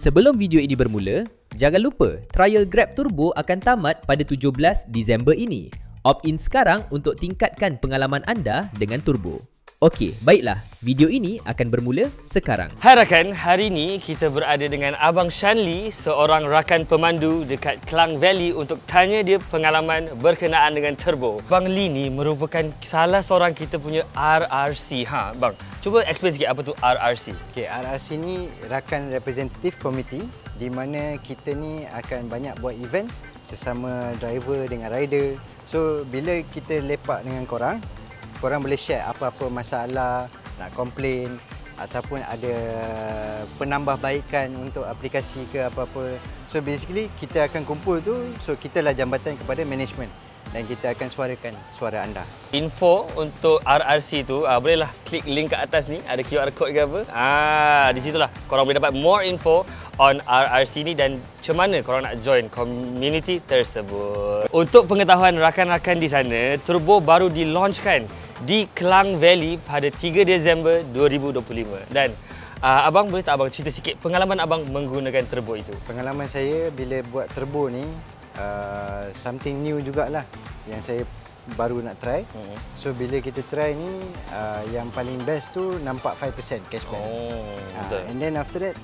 Sebelum video ini bermula, jangan lupa trial Grab Turbo akan tamat pada 17 Disember ini. Opt-in sekarang untuk tingkatkan pengalaman anda dengan Turbo. Okey, baiklah. Video ini akan bermula sekarang. Hai rakan, hari ini kita berada dengan Abang Shanli, seorang rakan pemandu dekat Klang Valley untuk tanya dia pengalaman berkenaan dengan Turbo. Bang Lee ni merupakan salah seorang kita punya RRC. Bang, cuba explain sikit apa tu RRC. Okey, RRC ni rakan representative committee di mana kita ni akan banyak buat event sesama driver dengan rider. So, bila kita lepak dengan korang boleh share apa-apa masalah, nak komplain ataupun ada penambahbaikan untuk aplikasi ke apa-apa. So basically kita akan kumpul tu, so kita lah jambatan kepada management dan kita akan suarakan suara anda. Info untuk RRC tu, bolehlah klik link kat atas ni, ada QR code ke apa. Di situlah korang boleh dapat more info on RRC ni dan macam mana korang nak join community tersebut. Untuk pengetahuan rakan-rakan di sana, Turbo baru di-launchkan di Klang Valley pada 3 Disember 2025. Dan abang boleh tak abang cerita sikit pengalaman abang menggunakan Turbo itu? Pengalaman saya bila buat Turbo ni something new jugalah yang saya baru nak try. So bila kita try ni yang paling best tu nampak 5% cashback. And then after that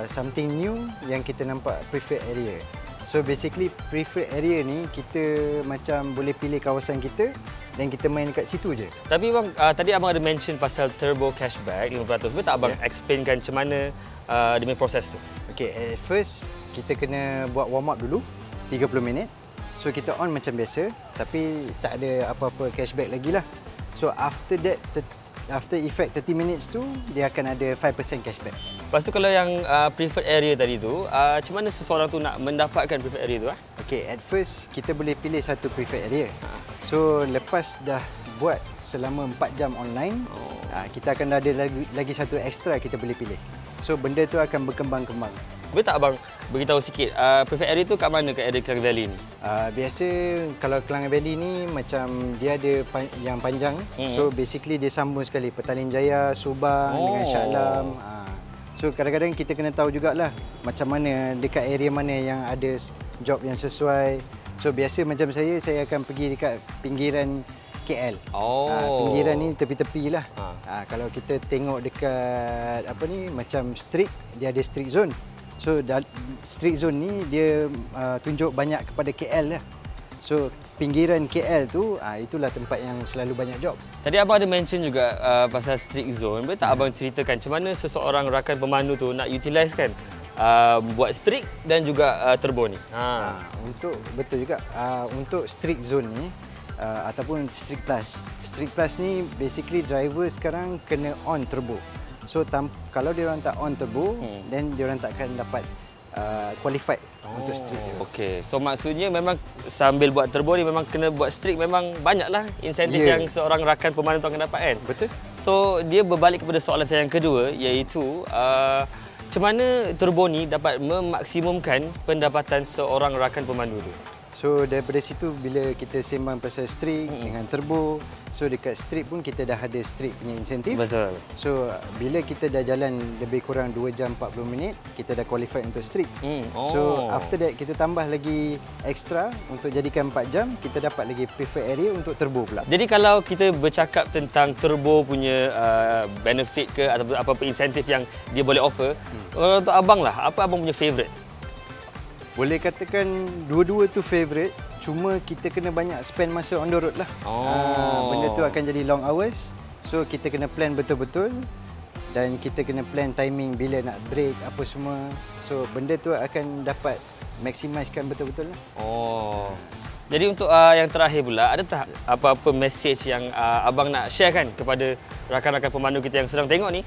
something new yang kita nampak preferred area. So basically preferred area ni kita macam boleh pilih kawasan kita dan kita main dekat situ je. Tapi bang, tadi abang ada mention pasal Turbo cashback 50%. Boleh tak abang explainkan macam mana dia punya proses tu? Okay, at first kita kena buat warm up dulu 30 minit. So kita on macam biasa tapi tak ada apa-apa cashback lagi lah. So after that, after effect 30 minutes tu dia akan ada 5% cashback. Lepas tu kalau yang preferred area tadi tu, macam mana seseorang tu nak mendapatkan preferred area tu? Okay, at first kita boleh pilih satu preferred area. So lepas dah buat selama 4 jam online, kita akan ada lagi satu extra kita boleh pilih. So benda tu akan berkembang-kembang. Boleh tak abang beritahu sikit preferred area tu kat mana kat area Klang Valley ni? Biasa kalau Klang Valley ni macam dia ada yang panjang. So basically dia sambung sekali Petaling Jaya, Subang dengan Shah Alam. So kadang-kadang kita kena tahu jugalah macam mana dekat area mana yang ada job yang sesuai. So biasa macam saya akan pergi dekat pinggiran KL. Pinggiran ni tepi-tepi lah. Kalau kita tengok dekat apa ni macam street, dia ada street zone. So street zone ni dia tunjuk banyak kepada KL lah. So pinggiran KL tu itulah tempat yang selalu banyak job. Tadi abang ada mention juga pasal street zone. Boleh tak abang ceritakan macam mana seseorang rakan pemandu tu nak utilize kan buat street dan juga Turbo ni? Untuk betul juga untuk street zone ni ataupun street plus. Street plus ni basically driver sekarang kena on Turbo. So kalau dia orang tak on Turbo, then dia orang tak akan dapat qualified untuk street. Okey, so maksudnya memang sambil buat Turbo ni memang kena buat street, memang banyaklah insentif yang seorang rakan pemandu tu akan dapat kan? Betul. So dia berbalik kepada soalan saya yang kedua, iaitu macam mana Turbo ni dapat memaksimumkan pendapatan seorang rakan pemandu tu? So daripada situ bila kita sembang pasal street dengan Turbo, so dekat street pun kita dah ada street punya insentif. Betul. So bila kita dah jalan lebih kurang 2 jam 40 minit, kita dah qualified untuk street. So after that kita tambah lagi extra untuk jadikan 4 jam, kita dapat lagi preferred area untuk Turbo pula. Jadi kalau kita bercakap tentang Turbo punya benefit ke ataupun apa-apa insentif yang dia boleh offer, kalau untuk abang lah, apa abang punya favourite? Boleh katakan dua-dua tu favourite, cuma kita kena banyak spend masa on the road lah. Benda tu akan jadi long hours. So kita kena plan betul-betul dan kita kena plan timing bila nak break apa semua. So benda tu akan dapat maximiskan betul-betul lah. Jadi untuk yang terakhir pula, ada tak apa-apa message yang abang nak share kan kepada rakan-rakan pemandu kita yang sedang tengok ni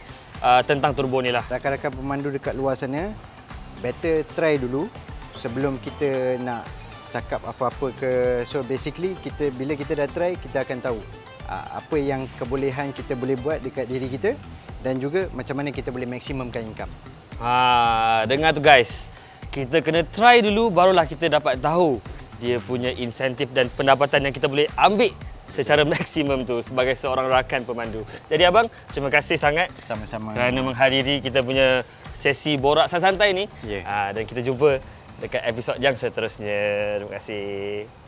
tentang Turbo ni lah? Rakan-rakan pemandu dekat luar sana, better try dulu sebelum kita nak cakap apa-apa ke. So basically bila kita dah try, kita akan tahu apa yang kebolehan kita boleh buat dekat diri kita dan juga macam mana kita boleh maksimumkan income. Dengar tu guys. Kita kena try dulu barulah kita dapat tahu dia punya insentif dan pendapatan yang kita boleh ambil secara maksimum tu sebagai seorang rakan pemandu. Jadi abang, terima kasih sangat Sama-sama. kerana menghadiri kita punya sesi borak santai ni. Yeah. Dan kita jumpa dekat episod yang seterusnya. Terima kasih.